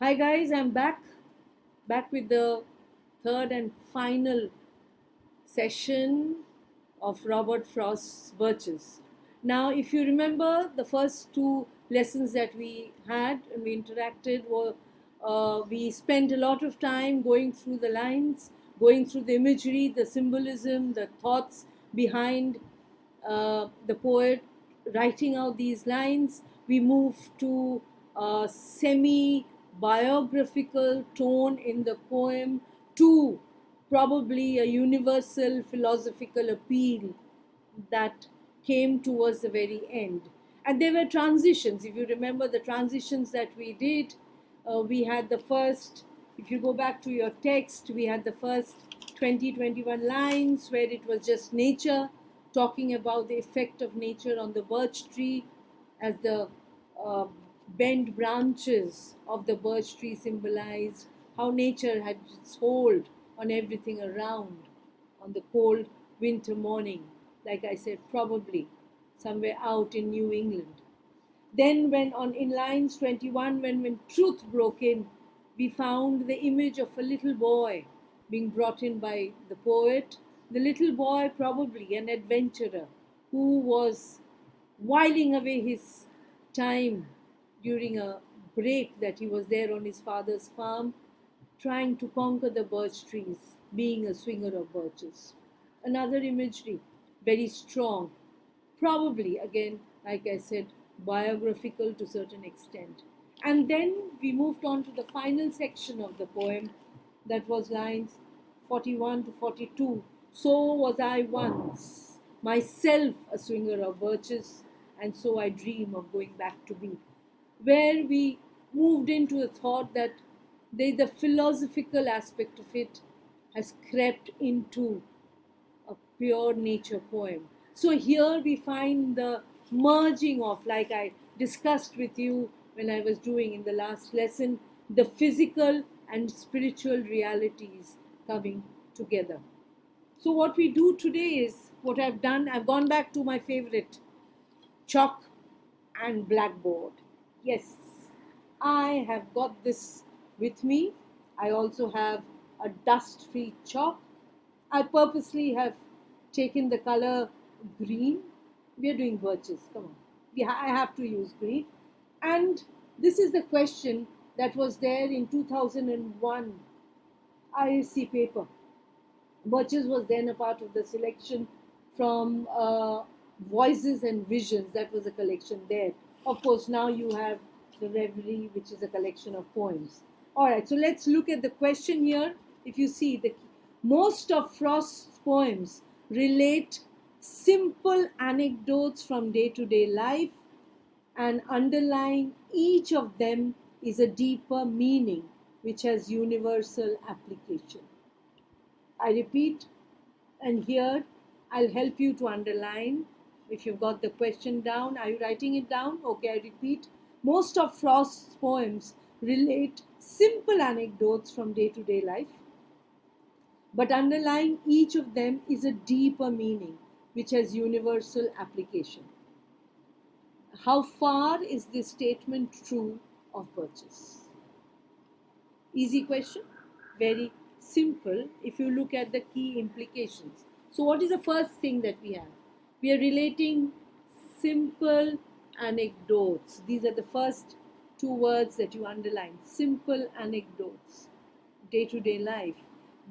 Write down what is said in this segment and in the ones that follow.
Hi guys, I'm back with the third and final session of Robert Frost's Birches. Now, if you remember, the first two lessons that we had and we interacted were we spent a lot of time going through the lines, going through the imagery, the symbolism, the thoughts behind the poet writing out these lines. We move to a semi biographical tone in the poem to probably a universal philosophical appeal that came towards the very end. And there were transitions. If you remember the transitions that we did, we had the first, if you go back to your text, we had the first 21 lines where it was just nature, talking about the effect of nature on the birch tree as the uh, bent branches of the birch tree symbolized how nature had its hold on everything around on the cold winter morning, like I said, probably somewhere out in New England. Then, when on in lines 21, when truth broke in, we found the image of a little boy being brought in by the poet. The little boy, probably an adventurer who was whiling away his time during a break that he was there on his father's farm, trying to conquer the birch trees, being a swinger of birches. Another imagery, very strong, probably again, like I said, biographical to a certain extent. And then we moved on to the final section of the poem, that was lines 41 to 42. So was I once, myself a swinger of birches, and so I dream of going back to be. Where we moved into the thought that the philosophical aspect of it has crept into a pure nature poem. So here we find the merging of, like I discussed with you when I was doing in the last lesson, the physical and spiritual realities coming together. So what we do today is what I've done, I've gone back to my favorite, chalk and blackboard. Yes, I have got this with me. I also have a dust-free chalk. I purposely have taken the color green. We are doing birches, come on. I have to use green. And this is the question that was there in 2001 ISC paper. Birches was then a part of the selection from Voices and Visions. That was a collection there. Of course, now you have the Reverie, which is a collection of poems. All right, so let's look at the question here. If you see, most of Frost's poems relate simple anecdotes from day-to-day life, and underlying each of them is a deeper meaning which has universal application. I repeat, and here I'll help you to underline. If you've got the question down, are you writing it down? Okay, I repeat. Most of Frost's poems relate simple anecdotes from day to day life, but underlying each of them is a deeper meaning which has universal application. How far is this statement true of Birches? Easy question, very simple if you look at the key implications. So, what is the first thing that we have? We are relating simple anecdotes. These are the first two words that you underline, simple anecdotes, day to day life.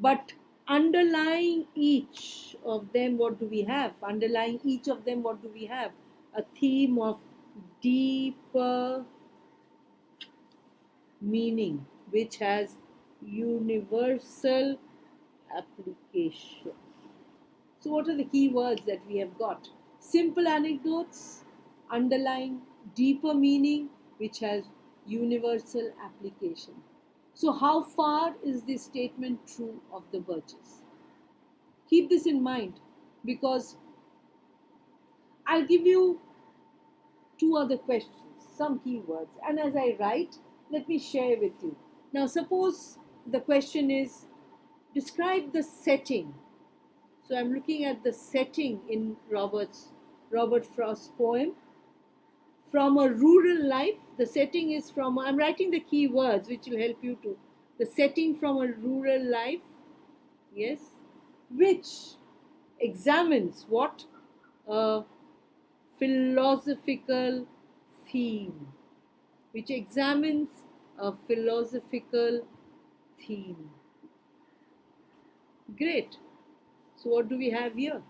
But underlying each of them, what do we have? Underlying each of them, what do we have? A theme of deeper meaning which has universal application. So, what are the key words that we have got? Simple anecdotes, underlying deeper meaning which has universal application. So, how far is this statement true of the Birches? Keep this in mind because I'll give you two other questions, some keywords, and as I write, let me share with you. Now, suppose the question is describe the setting. So I'm looking at the setting in Robert Frost's poem. from a rural life. The setting is from, I'm writing the key words which will help you to, the setting from a rural life, yes, which examines what? A philosophical theme, which examines a philosophical theme. Great. So what do we have here?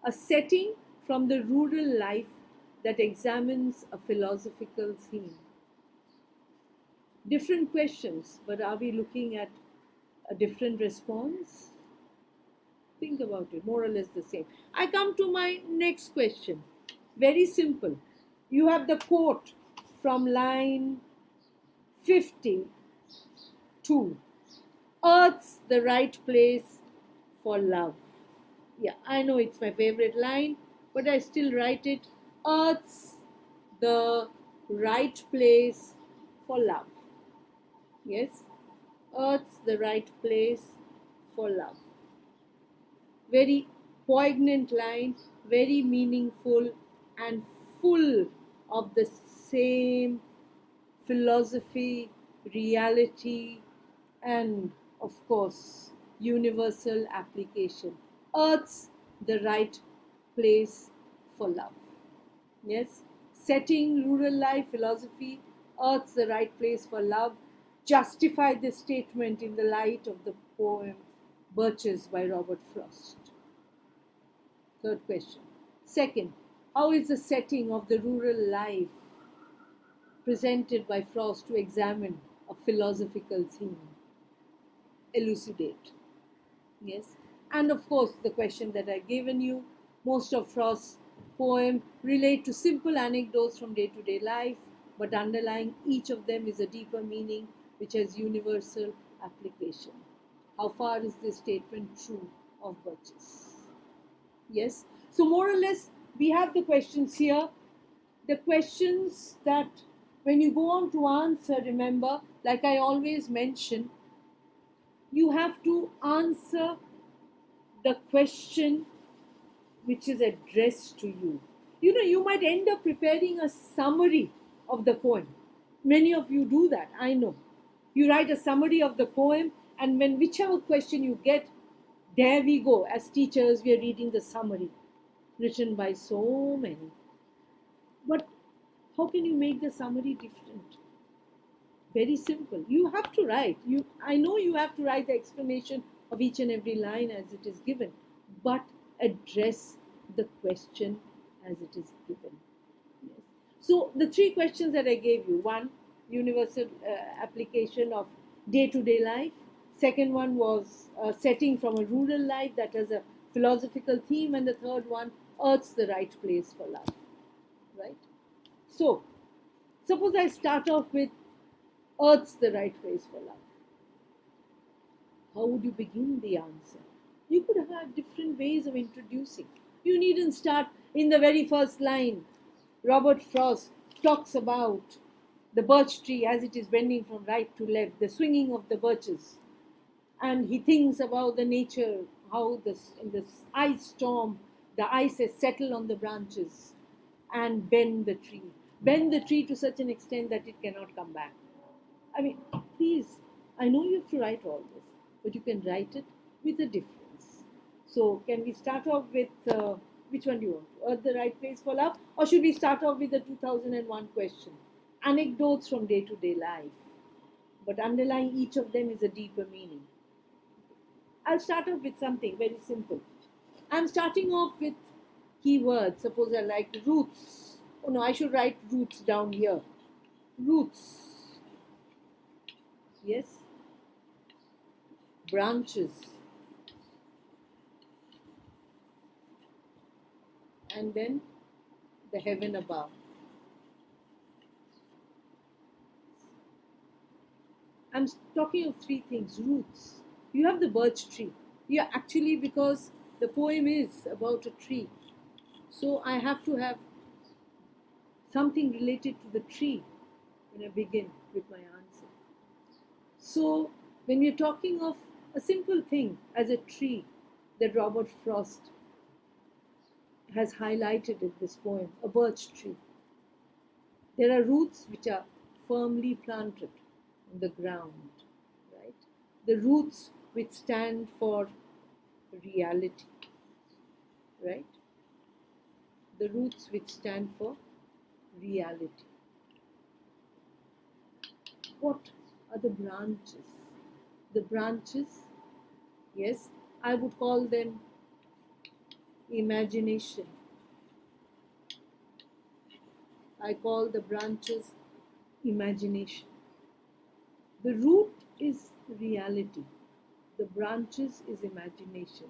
A setting from the rural life that examines a philosophical theme. Different questions, but are we looking at a different response? Think about it, more or less the same. I come to my next question. Very simple. You have the quote from line 52. Earth's the right place for love. Yeah, I know it's my favorite line, but I still write it. Earth's the right place for love. Yes, Earth's the right place for love. Very poignant line, very meaningful, and full of the same philosophy, reality, and of course, universal application. Earth's the right place for love. Yes, setting, rural life, philosophy, Earth's the right place for love. Justify this statement in the light of the poem Birches by Robert Frost. Third question. Second, how is the setting of the rural life presented by Frost to examine a philosophical theme? Elucidate. Yes. And of course, the question that I've given you, most of Frost's poem relate to simple anecdotes from day-to-day life, but underlying each of them is a deeper meaning which has universal application. How far is this statement true of Birches? Yes. So more or less, we have the questions here. The questions that when you go on to answer, remember, like I always mention, you have to answer the question which is addressed to you. You know, you might end up preparing a summary of the poem. Many of you do that, I know. You write a summary of the poem, and when whichever question you get, there we go. As teachers, we are reading the summary written by so many. But how can you make the summary different? Very simple. You have to write. I know you have to write the explanation of each and every line as it is given, but address the question as it is given. Yes. So the three questions that I gave you: one, universal application of day-to-day life. Second one was setting from a rural life that has a philosophical theme, and the third one, Earth's the right place for love. Right. So suppose I start off with Earth's the right place for love. How would you begin the answer? You could have different ways of introducing. You needn't start in the very first line. Robert Frost talks about the birch tree as it is bending from right to left, the swinging of the birches. And he thinks about the nature, how in this ice storm, the ice has settled on the branches and bend the tree. Bend the tree to such an extent that it cannot come back. I mean, please, I know you have to write all this, but you can write it with a difference. So, can we start off with which one do you want? Earth the right place for love? Or should we start off with the 2001 question? Anecdotes from day to day life. But underlying each of them is a deeper meaning. I'll start off with something very simple. I'm starting off with keywords. Suppose I like roots. Oh no, I should write roots down here. Roots. Yes. Branches. And then the heaven above. I'm talking of three things. Roots. You have the birch tree. Yeah, actually, because the poem is about a tree. So I have to have something related to the tree when I begin with my answer. So when we're talking of a simple thing as a tree that Robert Frost has highlighted in this poem, a birch tree. There are roots which are firmly planted on the ground, right? The roots which stand for reality, right? The roots which stand for reality. What are the branches? The branches, yes, I would call them imagination. I call the branches imagination. The root is reality. The branches is imagination.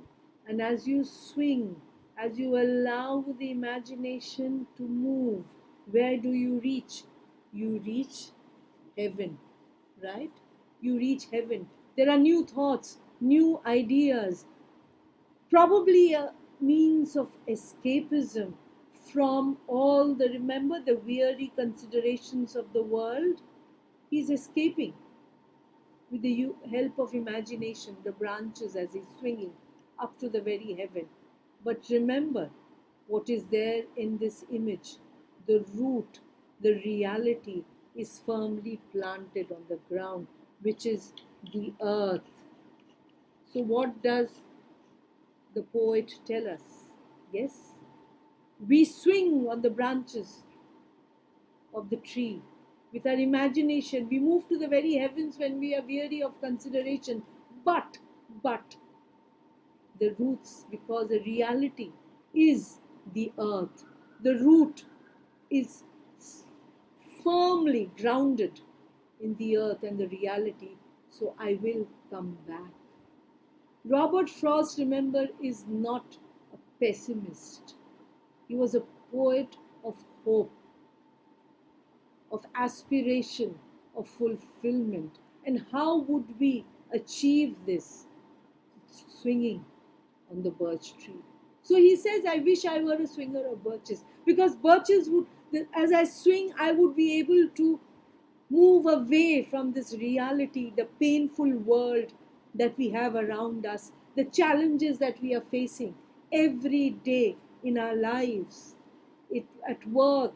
And as you swing, as you allow the imagination to move, where do you reach? You reach heaven, right? You reach heaven. There are new thoughts, new ideas, probably a means of escapism from all the, remember, the weary considerations of the world. He's escaping with the help of imagination, the branches as he's swinging up to the very heaven. But remember what is there in this image. The root, the reality is firmly planted on the ground, which is the earth. So what does the poet tell us? Yes, we swing on the branches of the tree with our imagination. We move to the very heavens when we are weary of consideration. But the roots, because the reality is the earth. The root is firmly grounded in the earth and the reality. So I will come back. Robert Frost, remember, is not a pessimist. He was a poet of hope, of aspiration, of fulfillment. And how would we achieve this? Swinging on the birch tree. So he says, I wish I were a swinger of birches, because birches would, as I swing, I would be able to move away from this reality, the painful world that we have around us, the challenges that we are facing every day in our lives, at work,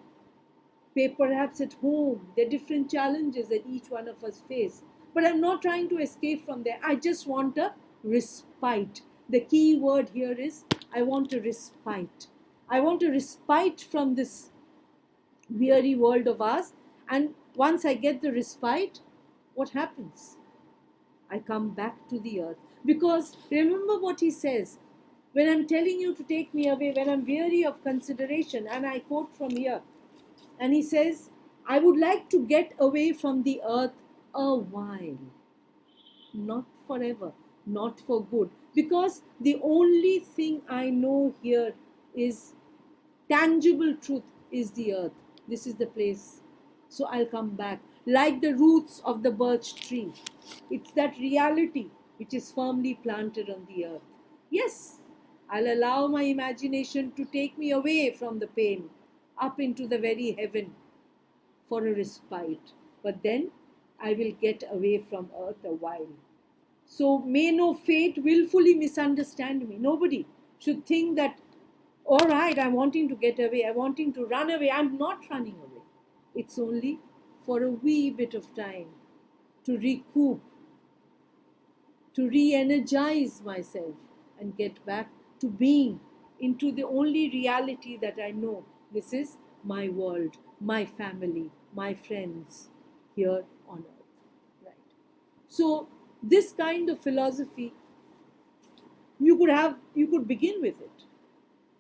perhaps at home. There are different challenges that each one of us face. But I'm not trying to escape from there. I just want a respite. The key word here is I want a respite. I want a respite from this weary world of ours. And once I get the respite, what happens? I come back to the earth. Because remember what he says, when I'm telling you to take me away, when I'm weary of consideration, and I quote from here, and he says, I would like to get away from the earth a while, not forever, not for good, because the only thing I know here is tangible truth is the earth. This is the place. So I'll come back like the roots of the birch tree. It's that reality which is firmly planted on the earth. Yes, I'll allow my imagination to take me away from the pain, up into the very heaven for a respite. But then I will get away from earth a while. So may no fate willfully misunderstand me. Nobody should think that, all right, I'm wanting to get away, I'm wanting to run away. I'm not running away. It's only for a wee bit of time to recoup, to re-energize myself and get back to being into the only reality that I know. This is my world, my family, my friends here on earth. Right. So this kind of philosophy, you could begin with it.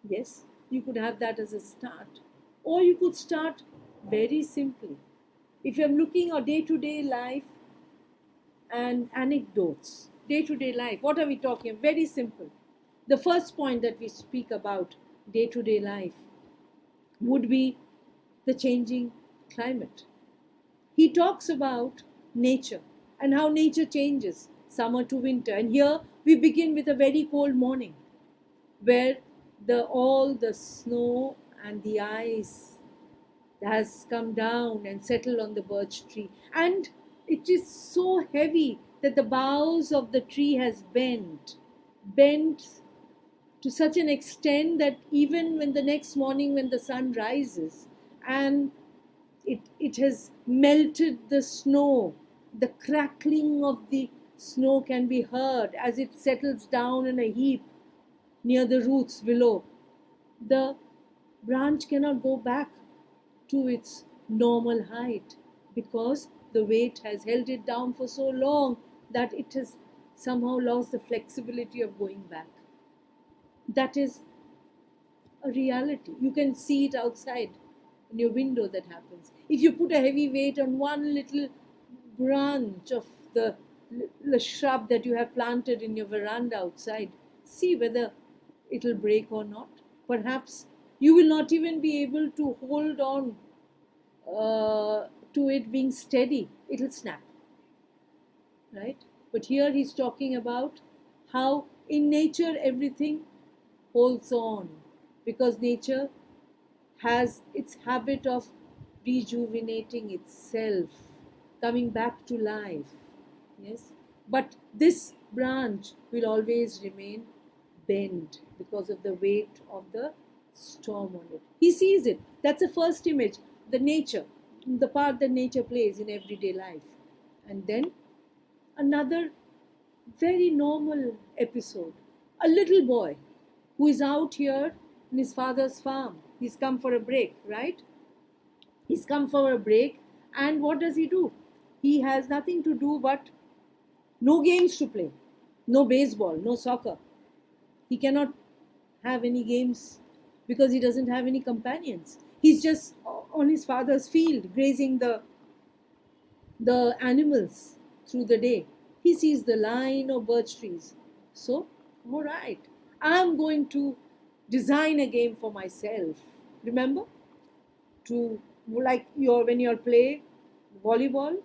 Yes, you could have that as a start. Or you could start very simply. If you're looking at day-to-day life and anecdotes, day-to-day life, what are we talking? Very simple. The first point that we speak about day-to-day life would be the changing climate. He talks about nature and how nature changes summer to winter. And here we begin with a very cold morning where all the snow and the ice has come down and settled on the birch tree. And it is so heavy that the boughs of the tree has bent to such an extent that even when the next morning when the sun rises and It has melted the snow. The crackling of the snow can be heard as it settles down in a heap near the roots below. The branch cannot go back to its normal height because the weight has held it down for so long that it has somehow lost the flexibility of going back. That is a reality. You can see it outside in your window that happens. If you put a heavy weight on one little branch of the shrub that you have planted in your veranda outside, see whether it'll break or not. Perhaps you will not even be able to hold on to it being steady. It'll snap, right? But here he's talking about how in nature everything holds on, because nature has its habit of rejuvenating itself, coming back to life. Yes, but this branch will always remain bent because of the weight of the storm on it. He sees it. That's the first image, the nature, the part that nature plays in everyday life. And then another very normal episode, a little boy who is out here in his father's farm. He's come for a break, right? He's come for a break, and what does he do? He has nothing to do but no games to play, no baseball, no soccer. He cannot have any games because he doesn't have any companions. He's just on his father's field grazing the animals through the day. He sees the line of birch trees. So, all right, I'm going to design a game for myself. Remember, to like when you play volleyball,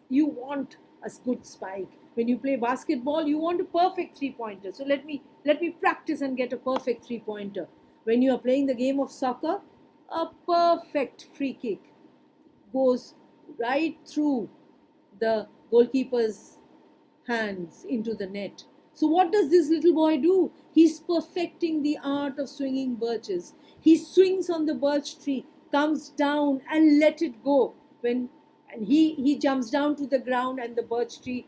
you want a good spike. When you play basketball, you want a perfect three-pointer. So let me practice and get a perfect three-pointer. When you are playing the game of soccer, a perfect free kick goes right through the goalkeeper's hands into the net. So what does this little boy do? He's perfecting the art of swinging birches. He swings on the birch tree, comes down and let it go. And he jumps down to the ground and the birch tree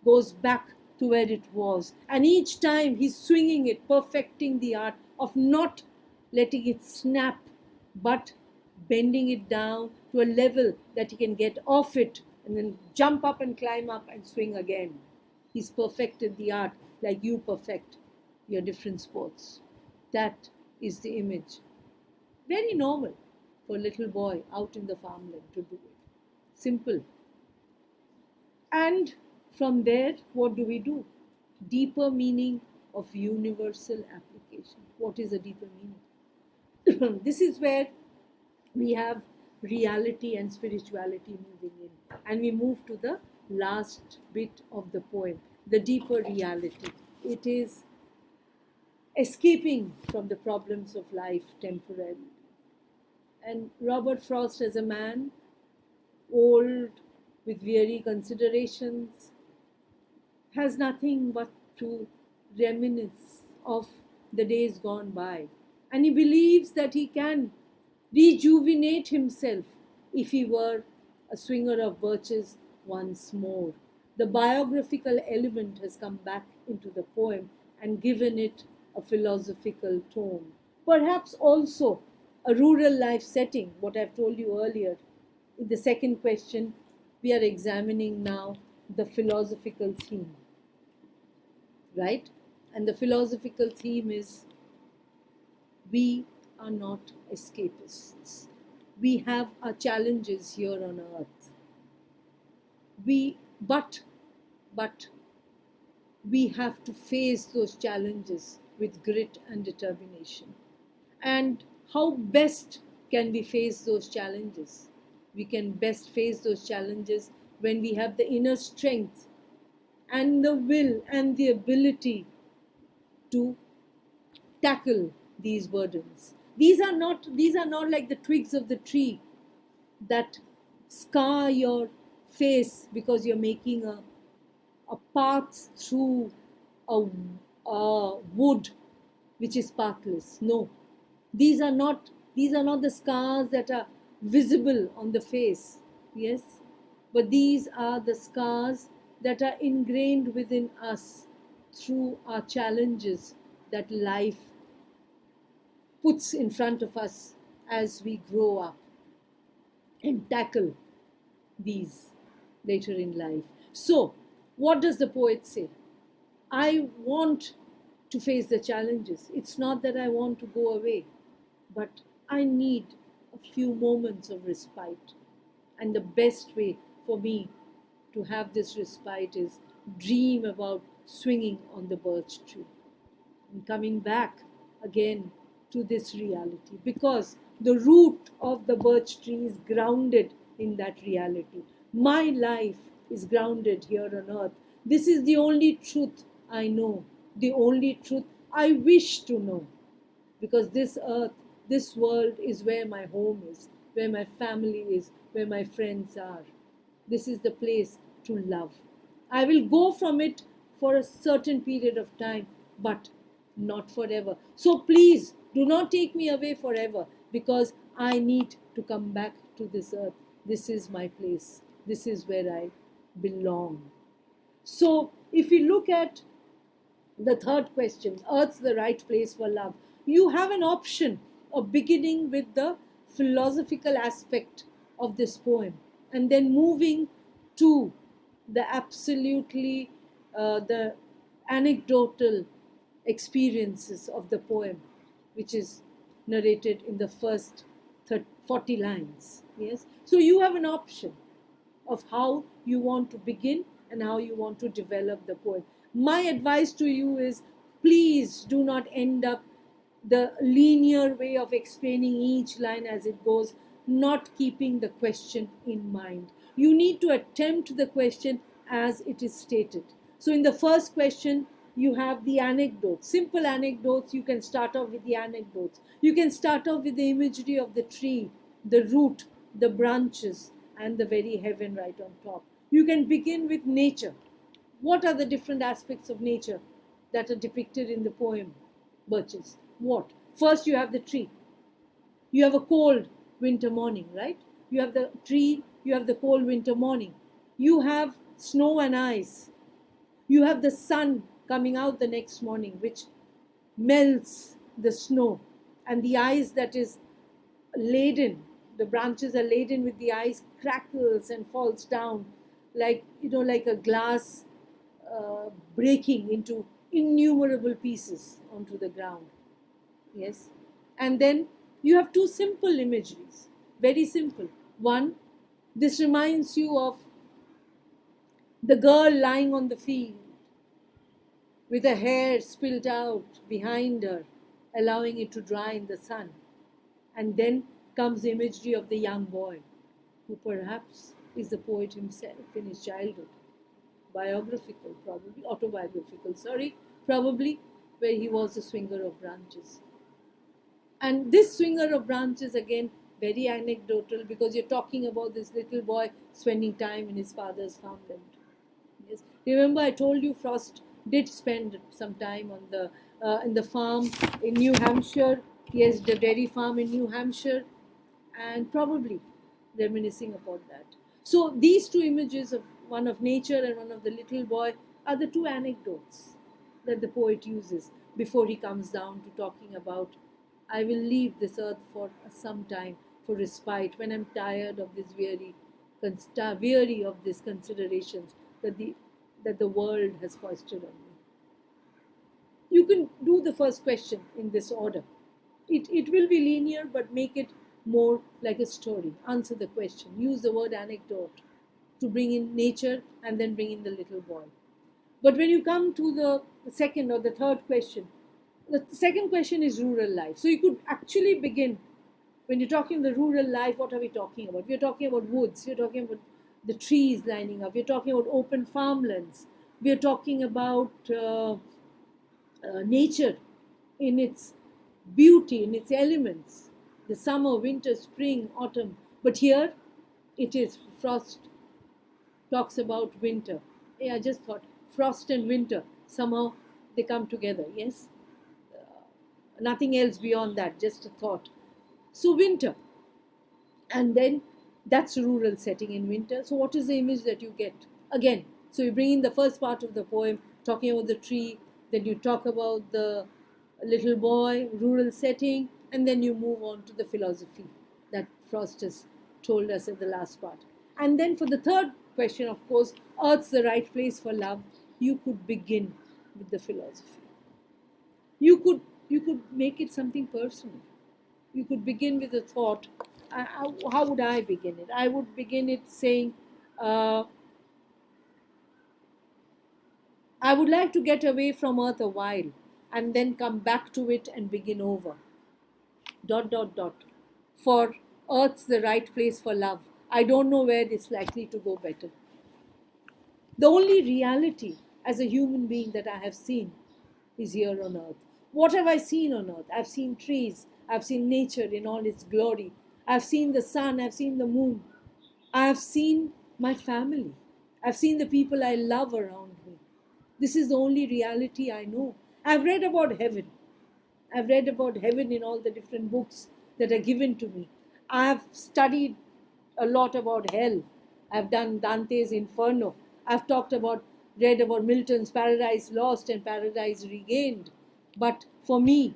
goes back to where it was. And each time he's swinging it, perfecting the art of not letting it snap, but bending it down to a level that he can get off it and then jump up and climb up and swing again. He's perfected the art like you perfect your different sports. That is the image. Very normal for a little boy out in the farmland to do it. Simple. And from there, what do? Deeper meaning of universal application. What is a deeper meaning? This is where we have reality and spirituality moving in. And we move to the last bit of the poem, the deeper reality. It is escaping from the problems of life temporarily. And Robert Frost, as a man, old, with weary considerations, has nothing but to reminisce of the days gone by. And he believes that he can rejuvenate himself if he were a swinger of birches once more. The biographical element has come back into the poem and given it a philosophical tone. Perhaps also a rural life setting, what I've told you earlier. In the second question, we are examining now the philosophical theme, right? And the philosophical theme is, we are not escapists. We have our challenges here on earth. But we have to face those challenges with grit and determination. And how best can we face those challenges? We can best face those challenges when we have the inner strength and the will and the ability to tackle these burdens. These are not like the twigs of the tree that scar your face because you're making a path through a wood which is pathless. No, these are not the scars that are visible on the face, yes, but these are the scars that are ingrained within us through our challenges that life puts in front of us as we grow up and tackle these later in life. So, what does the poet say? I want to face the challenges. It's not that I want to go away, but I need a few moments of respite. And the best way for me to have this respite is dream about swinging on the birch tree and coming back again to this reality, because the root of the birch tree is grounded in that reality. My life is grounded here on earth. This is the only truth I know, the only truth I wish to know, because this earth, this world is where my home is, where my family is, where my friends are. This is the place to love. I will go from it for a certain period of time, but not forever. So please do not take me away forever, because I need to come back to this earth. This is my place. This is where I belong. So if we look at the third question, Earth's the right place for love, you have an option of beginning with the philosophical aspect of this poem and then moving to the absolutely the anecdotal experiences of the poem, which is narrated in the first 40 lines. Yes, so you have an option of how you want to begin and how you want to develop the poem. My advice to you is, please do not end up the linear way of explaining each line as it goes, not keeping the question in mind. You need to attempt the question as it is stated. So in the first question, you have the anecdotes, simple anecdotes. You can start off with the anecdotes. You can start off with the imagery of the tree, the root, the branches, and the very heaven right on top. You can begin with nature. What are the different aspects of nature that are depicted in the poem Birches? What? First, you have the tree. You have a cold winter morning, right? You have the tree, you have the cold winter morning. You have snow and ice. You have the sun coming out the next morning, which melts the snow, and the ice that is laden, the branches are laden with the ice, crackles and falls down like, like a glass breaking into innumerable pieces onto the ground. Yes. And then you have two simple imageries, very simple. One, this reminds you of the girl lying on the field with her hair spilled out behind her, allowing it to dry in the sun. And then comes the imagery of the young boy, who perhaps is the poet himself in his childhood. Biographical, probably, autobiographical, probably, where he was a swinger of branches. And this swinger of branches, again, very anecdotal, because you're talking about this little boy spending time in his father's farmland. Yes. Remember, I told you Frost did spend some time on the in the farm in New Hampshire. Yes, the dairy farm in New Hampshire, and probably reminiscing about that. So these two images, of one of nature and one of the little boy, are the two anecdotes that the poet uses before he comes down to talking about, I will leave this earth for some time for respite when I'm tired of this weary of these considerations that the world has foisted on me. You can do the first question in this order. It will be linear, but make it more like a story. Answer the question. Use the word anecdote to bring in nature and then bring in the little boy. But when you come to the second or the third question, the second question is rural life. So you could actually begin, when you're talking the rural life, what are we talking about? We're talking about woods. We're talking about the trees lining up. We're talking about open farmlands. We're talking about nature in its beauty, in its elements, the summer, winter, spring, autumn. But here it is, Frost talks about winter. I just thought frost and winter, somehow they come together, yes? Nothing else beyond that, just a thought. So winter. And then that's rural setting in winter. So what is the image that you get? Again, so you bring in the first part of the poem, talking about the tree, then you talk about the little boy, rural setting, and then you move on to the philosophy that Frost has told us at the last part. And then for the third question, of course, Earth's the right place for love, you could begin with the philosophy. You could make it something personal. You could begin with a thought. How would I begin it? I would begin it saying, uh, I would like to get away from Earth a while and then come back to it and begin over. Dot, dot, dot. For Earth's the right place for love. I don't know where it's likely to go better. The only reality as a human being that I have seen is here on Earth. What have I seen on Earth? I've seen trees. I've seen nature in all its glory. I've seen the sun. I've seen the moon. I've seen my family. I've seen the people I love around me. This is the only reality I know. I've read about heaven. I've read about heaven in all the different books that are given to me. I've studied a lot about hell. I've done Dante's Inferno. I've read about Milton's Paradise Lost and Paradise Regained. But for me,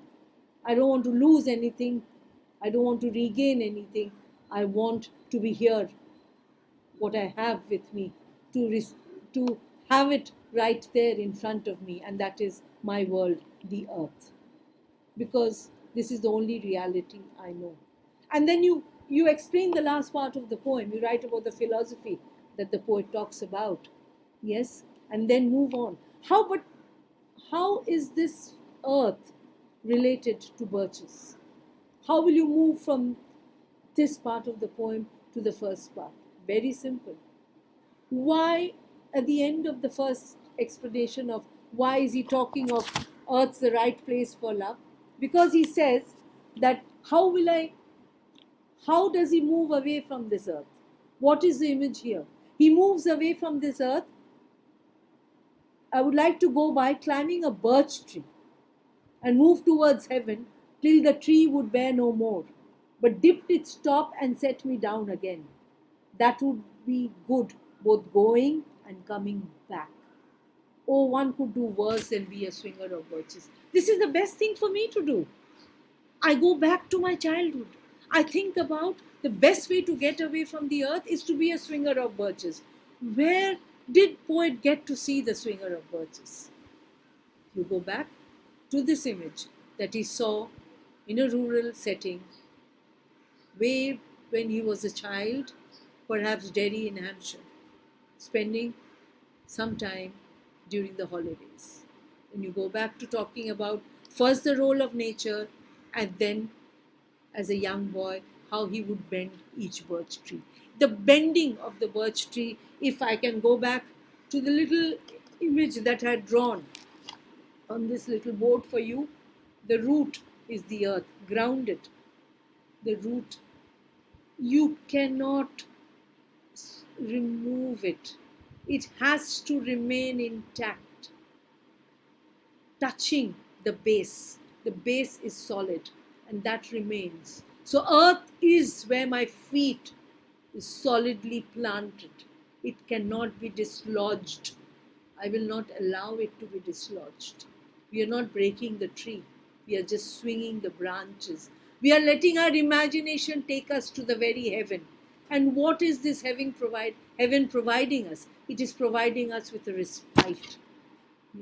I don't want to lose anything. I don't want to regain anything. I want to be here, what I have with me, to have it right there in front of me, and that is my world, the earth. Because this is the only reality I know. And then you explain the last part of the poem. You write about the philosophy that the poet talks about. Yes? And then move on. How is this earth related to birches? How will you move from this part of the poem to the first part? Very simple. Why, at the end of the first explanation of why is he talking of earth's the right place for love? Because he says that how does he move away from this earth? What is the image here? He moves away from this earth. I would like to go by climbing a birch tree and move towards heaven till the tree would bear no more, but dipped its top and set me down again. That would be good, both going and coming back. Oh, one could do worse than be a swinger of birches. This is the best thing for me to do. I go back to my childhood. I think about the best way to get away from the earth is to be a swinger of birches. Where did poet get to see the swinger of birches? You go back to this image that he saw in a rural setting, way when he was a child, perhaps Derry in Hampshire, spending some time during the holidays. And you go back to talking about first the role of nature, and then as a young boy, how he would bend each birch tree. The bending of the birch tree, if I can go back to the little image that I had drawn on this little board for you, the root is the earth, grounded. The root, you cannot remove it. It has to remain intact, touching the base. The base is solid, and that remains. So earth is where my feet is solidly planted. It cannot be dislodged. I will not allow it to be dislodged. We are not breaking the tree. We are just swinging the branches. We are letting our imagination take us to the very heaven. And what is this heaven providing us? It is providing us with a respite.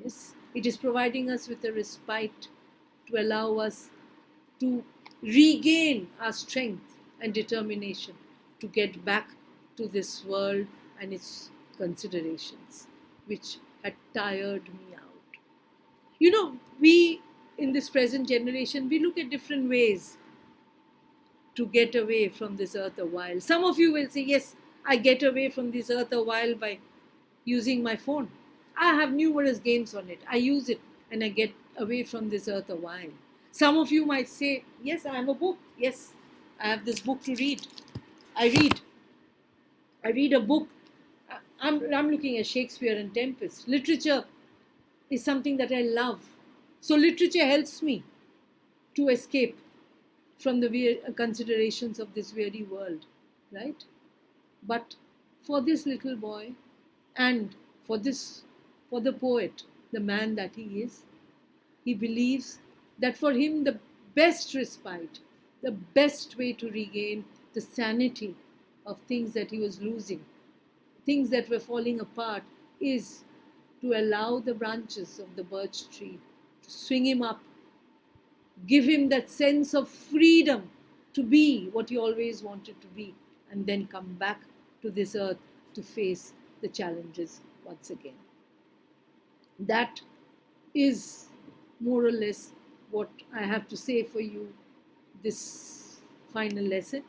Yes, it is providing us with a respite to allow us to regain our strength and determination to get back to this world and its considerations, which had tired me out. You know, we in this present generation, we look at different ways to get away from this earth a while. Some of you will say, yes, I get away from this earth a while by using my phone. I have numerous games on it. I use it and I get away from this earth a while. Some of you might say, yes, I have a book. Yes, I have this book to read. I read a book. I'm looking at Shakespeare and Tempest. Literature is something that I love. So literature helps me to escape from the considerations of this weary world. right? But for this little boy, and for the poet, the man that he is, he believes that for him the best respite, the best way to regain the sanity of things that he was losing, things that were falling apart, is to allow the branches of the birch tree to swing him up, give him that sense of freedom to be what he always wanted to be, and then come back to this earth to face the challenges once again. That is more or less what I have to say for you this final lesson.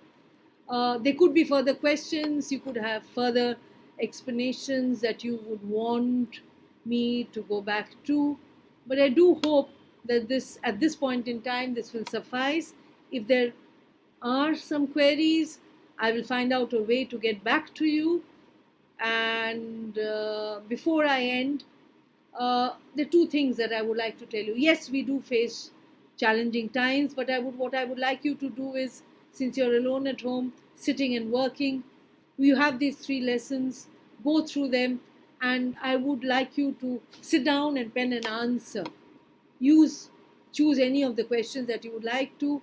There could be further questions, you could have further explanations that you would want me to go back to, but I do hope that this, at this point in time, this will suffice. If there are some queries, I will find out a way to get back to you. And before I end, there are two things that I would like to tell you. Yes, we do face challenging times, but what I would like you to do is, since you're alone at home, sitting and working, you have these 3 lessons, go through them, and I would like you to sit down and pen an answer. Choose any of the questions that you would like to,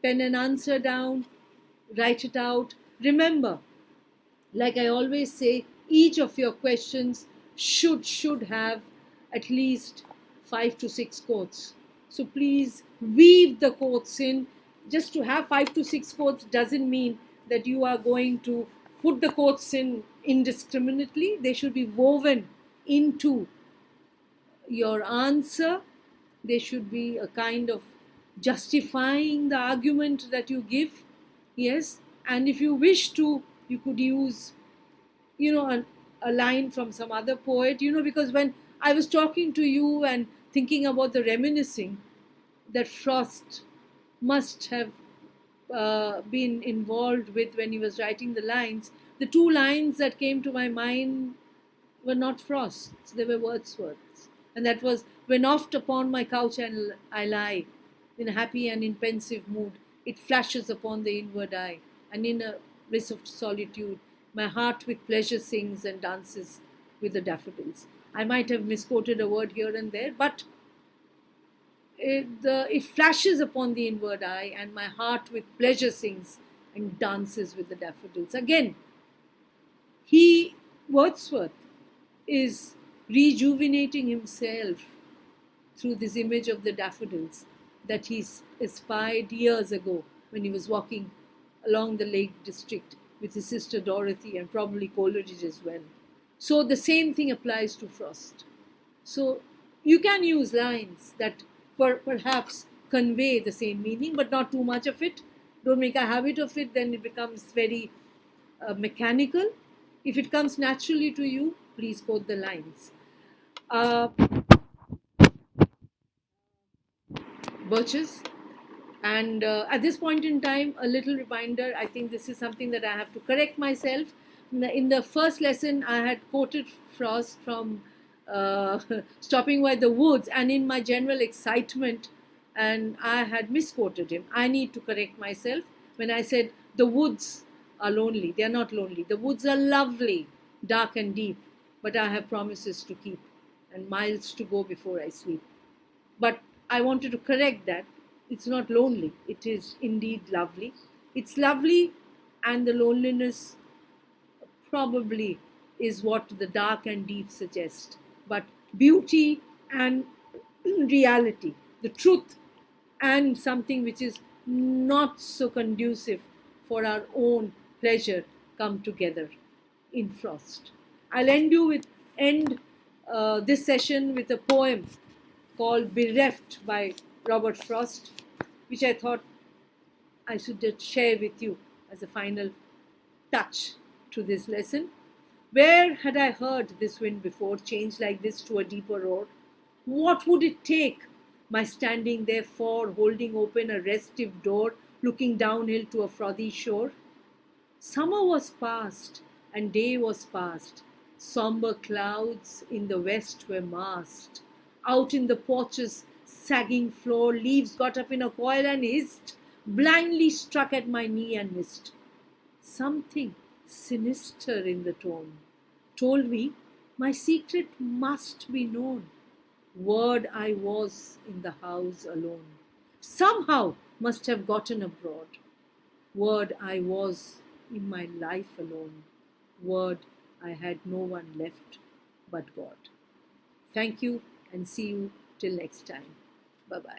pen an answer down, write it out. Remember, like I always say, each of your questions should have at least 5 to 6 quotes. So please weave the quotes in. Just to have 5 to 6 quotes doesn't mean that you are going to put the quotes in indiscriminately. They should be woven into your answer. They should be a kind of justifying the argument that you give. Yes, and if you wish to, you could use, a line from some other poet, because when I was talking to you and thinking about the reminiscing that Frost must have been involved with when he was writing the lines, the 2 lines that came to my mind were not Frost's, they were Wordsworth's. And that was, when oft upon my couch I lie, in a happy and in pensive mood, it flashes upon the inward eye, and in a bliss of solitude, my heart with pleasure sings and dances with the daffodils. I might have misquoted a word here and there, but it flashes upon the inward eye, and my heart with pleasure sings and dances with the daffodils. Again, Wordsworth, is rejuvenating himself through this image of the daffodils that he espied years ago when he was walking along the Lake District with his sister Dorothy, and probably Coleridge as well. So the same thing applies to Frost. So you can use lines that perhaps convey the same meaning, but not too much of it. Don't make a habit of it, then it becomes very mechanical. If it comes naturally to you, please quote the lines. Birches. And at this point in time, a little reminder, I think this is something that I have to correct myself. In the first lesson, I had quoted Frost from Stopping by the Woods, and in my general excitement, and I had misquoted him. I need to correct myself. When I said the woods are lonely, they are not lonely. The woods are lovely, dark and deep, but I have promises to keep and miles to go before I sleep. But I wanted to correct that. It's not lonely, it is indeed lovely. It's lovely, and the loneliness probably is what the dark and deep suggest. But beauty and reality, the truth, and something which is not so conducive for our own pleasure, come together in Frost. I'll end this session with a poem called Bereft by Robert Frost, which I thought I should share with you as a final touch to this lesson. Where had I heard this wind before change like this to a deeper roar? What would it take, my standing there for, holding open a restive door, looking downhill to a frothy shore? Summer was past, and day was past. Somber clouds in the west were massed. Out in the porch's sagging floor, leaves got up in a coil and hissed, blindly struck at my knee and missed. Something sinister in the tone told me my secret must be known. Word I was in the house alone. Somehow must have gotten abroad. Word I was in my life alone. Word I had no one left but God. Thank you and see you till next time. Bye bye.